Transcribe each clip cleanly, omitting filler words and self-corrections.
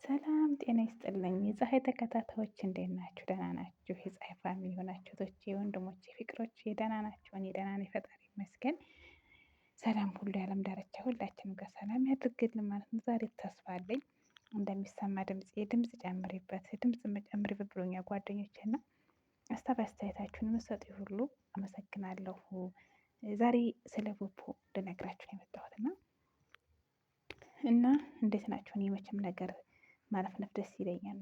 ሰላም ጤና ይስጥልኝ የፀሀይ ተከታታዮች እንዴት ናችሁ? ደህና ናችሁ? የፀሀይ ፋሚሊ የሆናችሁ እህቶቼ፣ ወንድሞቼ፣ ፍቅሮቼ ደህና ናችሁ? እኔ ደህና ነኝ፣ ፈጣሪ ይመስገን። ሰላም ሁሉ የዓለም ዳርቻ ሁላችንም ጋር ሰላም ያድርግልን ማለት ነው። ዛሬ ተስፋ አለኝ እንደሚሰማ ድምፅ ጨምሪበት፣ ድምፅ መጨምሪበት ብሎኛል ጓደኞቼ እና ሀሳብ አስተያየታችሁን የምትሰጡ ሁሉ አመሰግናለሁ። ዛሬ ስለ ፖፖ ልነግራችሁ ነው የመጣሁት እና እንዴት ናችሁ? እኔ መቼም ነገር ማለፍለፍ ደስ ይለኛል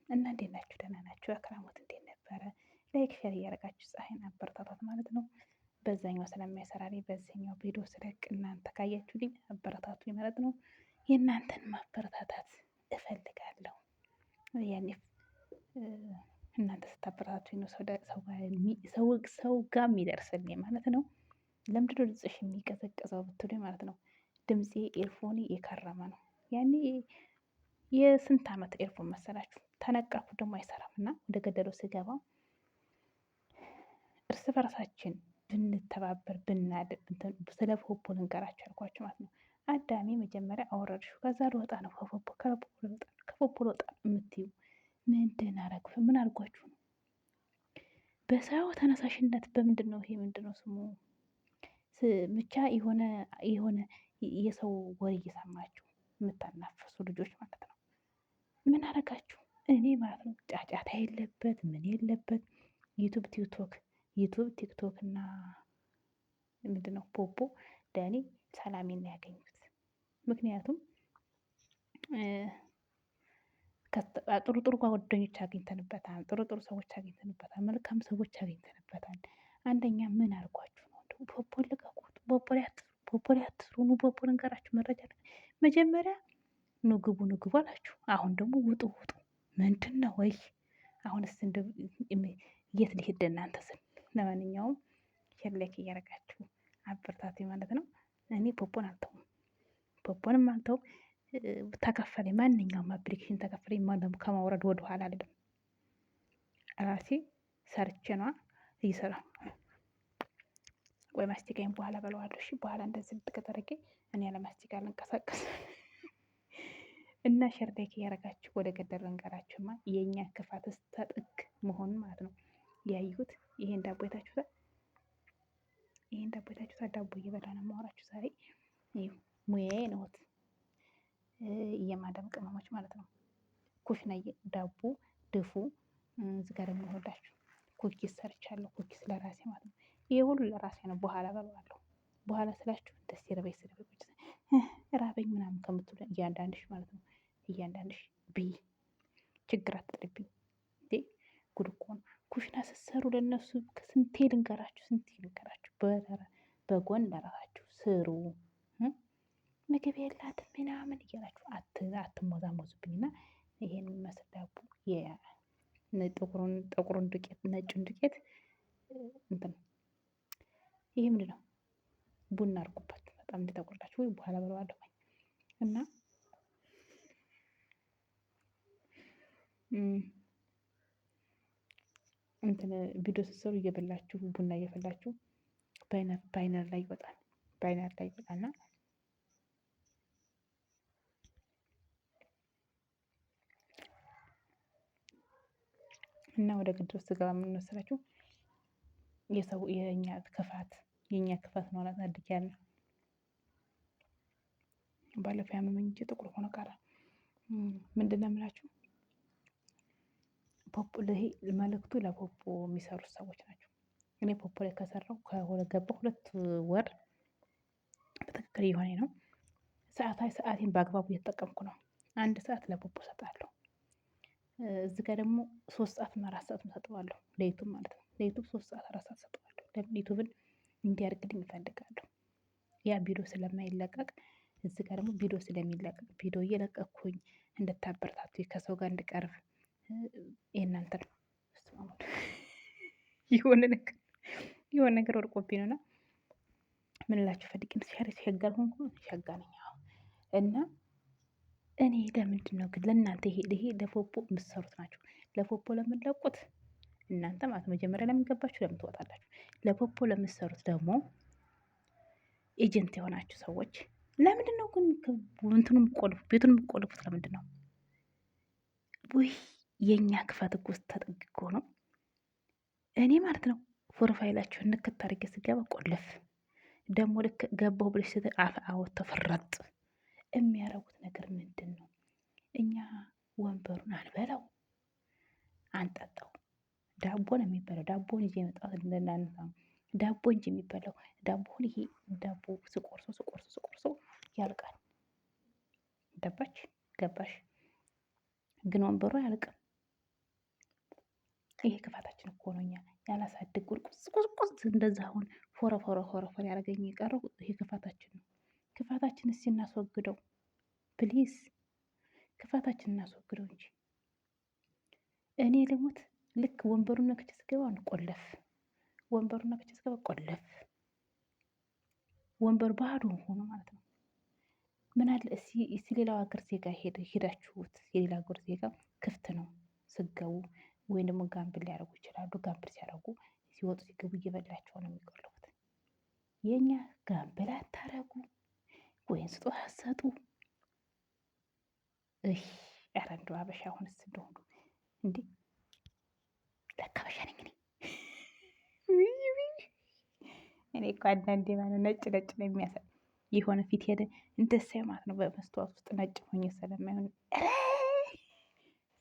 እና እንዴት ናችሁ? ደህና ናችሁ? አክራሞት እንዴት ነበረ? ላይክ ሼር እያደረጋችሁ ፀሐይን አበረታታት ማለት ነው። በዛኛው ስለማይሰራልኝ በዚህኛው ቪዲዮ ስለቅ እናንተ ካያችሁልኝ አበረታቱኝ ማለት ነው። የእናንተን ማበረታታት እፈልጋለሁ። ያኔ እናንተ ስታበረታቱኝ ነው ሰው ጋር የሚደርስልኝ ማለት ነው። ለምንድነው ድምፅሽ የሚቀዘቅዘው ብትሉኝ ማለት ነው። ድምፄ ኤርፎኒ የከረመ ነው። ያኔ የስንት ዓመት ኤርፎን መሰላችሁ? ተነቀልኩ ደግሞ አይሰራም እና ወደ ገደለው ስገባ እርስ በርሳችን ብንተባበር ስለ ፖፖ ልንገራችሁ ያልኳችሁ ማለት ነው። አዳሜ መጀመሪያ አወረድሽው፣ ከዛ ልወጣ ነው ከፖፖ ልወጣ የምትዩ ምንድን አረግፍ? ምን አድርጓችሁ ነው? በሰው ተነሳሽነት በምንድን ነው? ይሄ ምንድን ነው ስሙ? ብቻ የሆነ የሰው ወሬ እየሰማችሁ የምታናፍሱ ልጆች ማለት ነው። ምን አረጋችሁ? እኔ ማለት ነው ጫጫታ የለበት ምን የለበት ዩቱብ ቲክቶክ እና ምንድነው ፖፖ ለእኔ ሰላሜን ነው ያገኙት። ምክንያቱም ጥሩ ጥሩ ጓደኞች አግኝተንበታል፣ ጥሩ ጥሩ ሰዎች አግኝተንበታል፣ መልካም ሰዎች አግኝተንበታል። አንደኛ ምን አድርጓችሁ ነው? ፖፖ ልቀቁት፣ ፖፖ ላይ አትስሩ፣ ኑ ፖፖ ልንገራችሁ መረጃ መጀመሪያ ኑ ግቡ አላችሁ። አሁን ደግሞ ውጡ። ምንድን ነው ወይ? አሁንስ የት ሊሄድ እናንተ ስል። ለማንኛውም ሼር ላይክ እያደረጋችሁ አበርታቱ ማለት ነው። እኔ ፖፖንም አልተውም። ተከፈለኝ ማንኛውም አፕሊኬሽን ተከፈለኝ ከማውረድ ወደ ኋላ አይደለም። ራሴ ሰርቼ ነዋ እየሰራ ወይ ማስቲካዬን በኋላ በለዋለሁ። እሺ በኋላ እንደዚህ ብትከተረጌ እኔ ያለ ማስቲካ ልንቀሳቀስ እና ሼር ላይክ እያደረጋችሁ ወደ ገደል ልንገራችሁማ የእኛ ክፋት እስከ ጥግ መሆኑን ማለት ነው ያዩት። ይሄን ዳቦ የታችሁታል? ዳቦ እየበላ ነው የማወራችሁ ዛሬ። ሙያዬ ነዎት የማዳም ቅመሞች ማለት ነው። ኩሽና ዳቦ ድፉ። እዚህ ጋር ደግሞ ይኸውላችሁ ኩኪስ ሰርቻለሁ። ኩኪስ ለራሴ ማለት ነው። ይሄ ሁሉ ለራሴ ነው። በኋላ በለዋለሁ። በኋላ ስላችሁ ደስ ይረበኝ ራበኝ ምናምን ከምትሉ እያንዳንድሽ ማለት ነው እያንዳንድሽ ብይ፣ ችግር አትጥልብኝ እንዴ። ጉድ እኮ ነው። ኩሽና ስትሰሩ ለእነሱ ስንቴ ልንገራችሁ በጎን ለራሳችሁ ስሩ። ምግብ የላትም ምናምን እያላችሁ አትሞዛሞዙብኝና ይሄን የሚመስል ዳቦ ጥቁሩን ዱቄት ነጩን ዱቄት እንትን ይሄ ምንድን ነው? ቡና አድርጉበት በጣም እንዲጠቁርላችሁ ወይ በኋላ በለዋለሁ እና እንትን ቪዲዮ ስትሰሩ እየበላችሁ ቡና እየፈላችሁ ባይነር ላይ ይወጣል። እና ወደ ግድ ውስጥ ገባ ምን መሰላችሁ? የኛ ክፋት ነው አላሳድጊያለሁ። ባለፈው ያመመኝ እንጂ ጥቁር ሆኖ ቀረ። ምንድን ነው የምላችሁ? ፖፖ መልእክቱ ለፖፖ የሚሰሩት ሰዎች ናቸው። እኔ ፖፖ ላይ ከሰራው ገባሁ 2 ወር በትክክል እየሆነ ነው። ሰዓቴን በአግባቡ እየተጠቀምኩ ነው። 1 ሰዓት ለፖፖ እሰጣለሁ። እዚህ ጋር ደግሞ 3 ሰዓት እና 4 ሰዓት እሰጠዋለሁ ለዩቱብ ማለት ነው። ለዩቱብ 3 ሰዓት 4 ሰዓት እሰጠዋለሁ። ለምን ዩቱብን እንዲያድግልኝ እፈልጋለሁ። ያ ቪዲዮ ስለማይለቀቅ እዚህ ጋር ደግሞ ቪዲዮ ስለሚለቀቅ ቪዲዮ እየለቀኩኝ እንድታበረታቱኝ ከሰው ጋር እንድቀርብ የእናንተ የሆነ ነገር ወድቆብኝ ነውና ምን እላችሁ ፈልጌ ሸጋ ሆንኩ ሸጋ ነኝ እና እኔ ለምንድን ነው ግን ለእናንተ ይሄ ለፖፖ የምትሰሩት ናቸው። ለፖፖ ለምንለቁት እናንተ ማለት መጀመሪያ ለምን ገባችሁ? ለምን ትወጣላችሁ? ለፖፖ ለምትሰሩት ደግሞ ኤጀንት የሆናችሁ ሰዎች ለምንድን ነው ግን ቤቱን የምትቆልፉት? ለምንድን ነው? ውይ የእኛ ክፋት እኮ ተጠግቆ ነው። እኔ ማለት ነው ፕሮፋይላችሁን ንክት አድርጌ ስገባ ቆለፍ ደግሞ ልክ ገባሁ ብለሽ ስትል አፍ አወጥተው ፍረጥ። የሚያረጉት ነገር ምንድን ነው? እኛ ወንበሩን አንበላው አንጠጣው። ዳቦ ነው የሚበላው። ዳቦን ይዤ የመጣሁት ለእናንተ ነው። ዳቦ እንጂ የሚበላው ዳቦን ይሄ ዳቦ ስቆርሶ ያልቃል። ገባሽ? ግን ወንበሩ አያልቅም። ይሄ ክፋታችን እኮ ነው። እኛ ያላሳድግ ቁስቁስ እንደዛ አሁን ፎረፎረ ያደረገኝ የቀረው ይሄ ክፋታችን ነው። ክፋታችን እስኪ እናስወግደው ፕሊዝ። ክፋታችን እናስወግደው እንጂ እኔ ልሙት። ልክ ወንበሩን ነክቼ ስገባ ቆለፍ፣ ወንበሩን ነክቼ ስገባ ቆለፍ። ወንበር ባዶ ሆኖ ማለት ነው። ምን አለ እስኪ ሌላው ሀገር ዜጋ ሄዳችሁት የሌላ ሀገር ዜጋ ክፍት ነው ስገቡ ወይም ደግሞ ጋምብል ሊያደርጉ ይችላሉ። ጋምብል ሲያደርጉ ሲወጡ ሲገቡ እየበላቸው ነው የሚቆልፉት። የእኛ ጋምብል አታረጉ ወይም ስጦታ አትሰጡ። ኧረ እንደው አበሻ አሁንስ እንደሆኑ እንዴ ለካ አበሻ ነኝ እኔ። እኔ እኮ አንዳንዴ ማለት ነጭ ነው የሚያሳይ የሆነ ፊት ሄደ እንደሳይ ማለት ነው። በመስተዋት ውስጥ ነጭ ሆኜ ስለማይሆን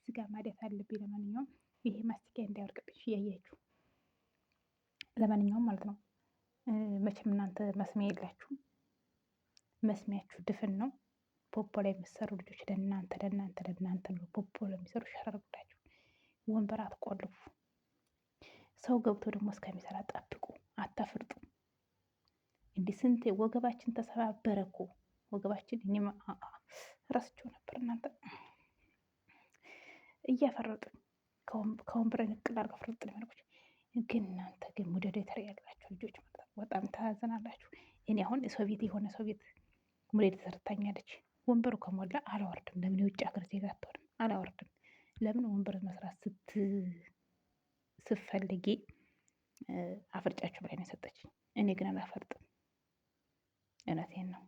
ስጋ ማደት አለብኝ። ለማንኛውም ይሄ ማስቲካ እንዳይወርቅብሽ እያያችሁ። ለማንኛውም ማለት ነው መቼም እናንተ መስሚያ የላችሁም። መስሚያችሁ ድፍን ነው። ፖፖ ላይ የምትሰሩ ልጆች ለእናንተ ነው። ፖፖ ለሚሰሩ ሸረርጉላችሁ። ወንበር አትቆልፉ። ሰው ገብቶ ደግሞ እስከሚሰራ ጠብቁ፣ አታፍርጡ። እንዲህ ስንቴ ወገባችን ተሰባበረ እኮ ወገባችን። እኔም ረስቼው ነበር። እናንተ እያፈረጡ ከወንበር ንቅል አድርገው ፍርጥ ነው የሚያደርጉት። ግን እናንተ ግን ሞዴሬተር ያላችሁ ልጆች በጣም ታዘናላችሁ። እኔ አሁን ሰው ቤት የሆነ ሰው ቤት ሞዴሬተር ታኛለች። ወንበሩ ከሞላ አላወርድም። ለምን የውጭ ሀገር ዜጋ አትሆንም? አላወርድም። ለምን ወንበር መስራት ስትፈልጊ አፍርጫችሁ ብላይ ነው የሰጠችኝ። እኔ ግን አላፈርጥም። እውነቴን ነው።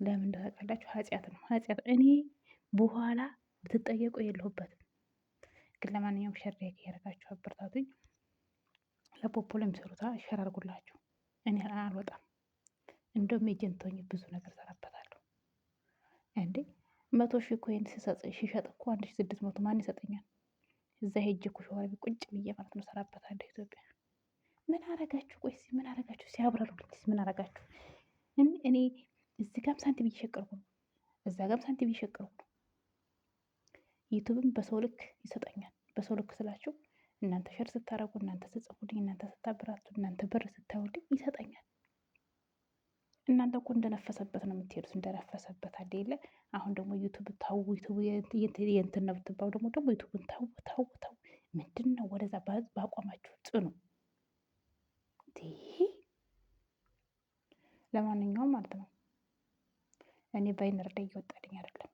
ለምን እንደታውቃላችሁ? ኃጢአት ነው ኃጢአት። እኔ በኋላ ብትጠየቁ የለሁበትም። ግን ለማንኛውም ሸር ያደረጋችሁ አበርታቱኝ። ለፖፖ ለሚሰሩታ ሸር አድርጉላችሁ። እኔ አልወጣም። እንደውም ኤጀንቶኝ ብዙ ነገር ሰራበታለሁ። እንዴ 100,000 ኮይን ሲሸጥ እኮ 1,600 ማን ይሰጠኛል? እዛ ሄጄ እኮ ሸዋሪ ቁጭ ብዬ ማለት ነው ሰራበታለሁ። ኢትዮጵያ ምን አረጋችሁ? ቆይ ምን አረጋችሁ? ሲያብራሩልኝ ምን አረጋችሁ? እኔ እዚህ ጋም ሳንቲም እየሸቀልኩ ነው፣ እዛ ጋም ሳንቲም እየሸቀልኩ ነው። ዩቱብም በሰው ልክ ይሰጠኛል። በሰው ልክ ስላችሁ እናንተ ሸር ስታረጉ፣ እናንተ ስትጽፉልኝ፣ እናንተ ስታበራቱ፣ እናንተ ብር ስታውልኝ ይሰጠኛል። እናንተ እኮ እንደነፈሰበት ነው የምትሄዱት። እንደነፈሰበት አለ የለ። አሁን ደግሞ ዩቱብ ታው ዩቱብ የእንትን ነው ብትባው ደግሞ ዩቱብን ታው ምንድን ነው? ወደዛ በአቋማችሁ ጽኑ። ለማንኛውም ማለት ነው እኔ ባይነር ላይ እየወጣልኝ አይደለም።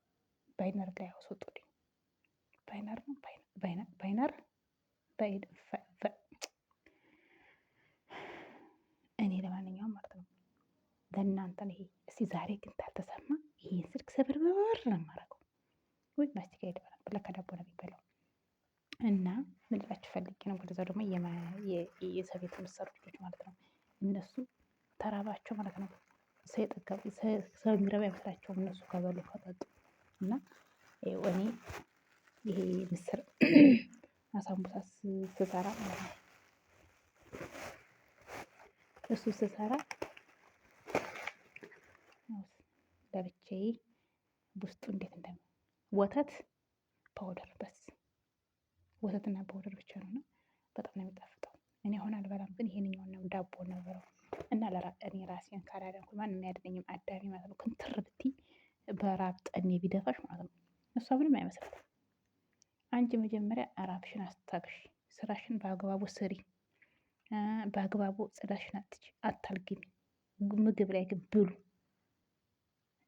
ባይነር ላይ አስወጡልኝ። ባይነር ነው ባይነር እኔ ለማንኛውም ማለት ነው ለእናንተ ነው ይሄ። እስቲ ዛሬ ግን ታልተሰማ ይሄን ስልክ ሰብርብር ነው የማደርገው። ወይ ማስቲካ ይደባል ለካ ዳቦ ነው የሚበላው። እና ምን ልላችሁ ፈልጌ ነው፣ ወደዛው ደግሞ የሰው ቤት የምትሰሩ ልጆች ማለት ነው እነሱ ተራባቸው ማለት ነው። ሰው የሚረባ አይመስላቸውም እነሱ ከበሉ ከጠጡ። እና እኔ ይሄ ምስር አሳምቡሳ ስሰራ ማለት ነው እሱ ስሰራ ለብቻዬ ውስጡ እንዴት ወተት ፓውደር በስ ወተትና ፓውደር ብቻ ነው እና በጣም ነው የሚጣፍጠው። እኔ አሁን አልበላም፣ ግን ይሄንኛው ነው ዳቦ ነው በለው እና እኔ ራሴን ካላዳንኩ ማንም የሚያድነኝም አዳሚ ማለት ነው። ክንትር ብትይ በራብ ጠኔ ቢደፋሽ ማለት ነው እሷ ምንም አይመስላትም። አንቺ መጀመሪያ ራብሽን አስታግሽ፣ ስራሽን በአግባቡ ስሪ፣ በአግባቡ ጽዳሽን አታልግሚ። ምግብ ላይ ግን ብሉ።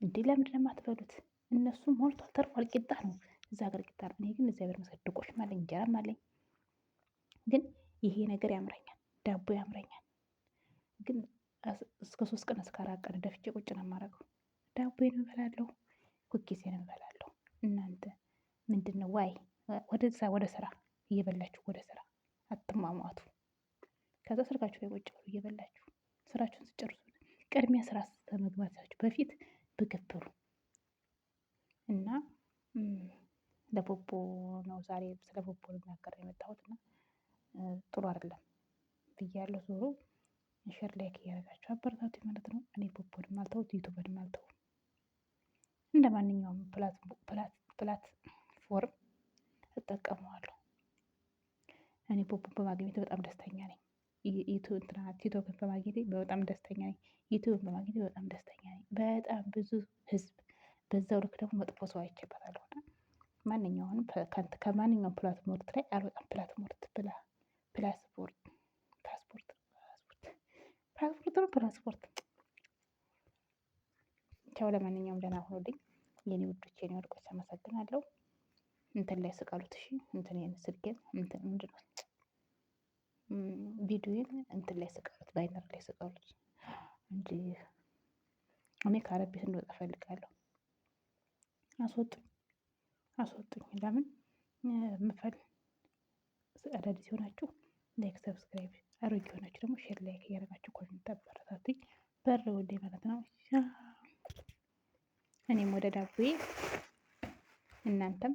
እንዴ ለምንድን ነው የማትበሉት? እነሱ ሞልቷል ተርፏል። ቂጣ ነው እዛ ሀገር ቂጣ ነው። እኔ ግን እግዚአብሔር ይመስገን ድቆሽም አለኝ እንጀራም አለኝ። ግን ይሄ ነገር ያምረኛል፣ ዳቦ ያምረኛል። ግን እስከ 3 ቀን እስከ 4 ቀን ደፍቼ ቁጭ ነው የማደርገው። ዳቦዬን እበላለሁ፣ ኩኪሴን እበላለሁ። እናንተ ምንድን ነው ዋይ ወደዛ ወደ ስራ እየበላችሁ ወደ ስራ አትሟሟቱ። ከዛ ስልካችሁ ላይ ቁጭ ብሉ እየበላችሁ ስራችሁን ስጨርሱ ቅድሚያ ስራ ከመግባታችሁ በፊት ምግብ ብሉ እና ለቦቦ ነው ዛሬ ስለ ቦቦ ልናገር የመጣሁት እና ጥሩ አይደለም ብያለሁ። ዞሮ ሼር ላይክ እያደረጋችሁ አበረታቱ ማለት ነው። እኔ ቦቦንም አልተውት ዩቱብንም አልተውም። እንደ ማንኛውም ፕላትፎርም እጠቀመዋለሁ። እኔ ቦቦን በማግኘት በጣም ደስተኛ ነኝ። ቲክቶክን በማግኘቴ በጣም ደስተኛ ነኝ። ዩቱብን በማግኘቴ በጣም ደስተኛ ነኝ። በጣም ብዙ ህዝብ በዛው ልክ ደግሞ መጥፎ ሰው አይቼበታለሁ እና ማንኛውንም ከማንኛውም ፕላትፎርም ላይ አልወጣም። ፓስፖርት ቻው። ለማንኛውም ደህና ሁኑልኝ የኔ ውዶች፣ የኔ ወርቆች፣ አመሰግናለሁ። እንትን ላይ ስቀሉት እሺ፣ እንትን ስልኬን እንትን ምንድነው ቪዲዮን እንትን ላይ ስቀሉት፣ ባይነር ላይ ስቀሉት እንጂ እኔ ከአረብ ቤት እንድወጣ እፈልጋለሁ። አስወጡኝ። ለምን ምፈል አዳዲስ የሆናችሁ ላይክ ሰብስክራይብ፣ አሮጌ የሆናችሁ ደግሞ ሼር ላይክ እያደረጋችሁ ኮሜንት አበረታቱኝ። በር ወዴ ማለት ነው። እኔም ወደ ዳቦዬ እናንተም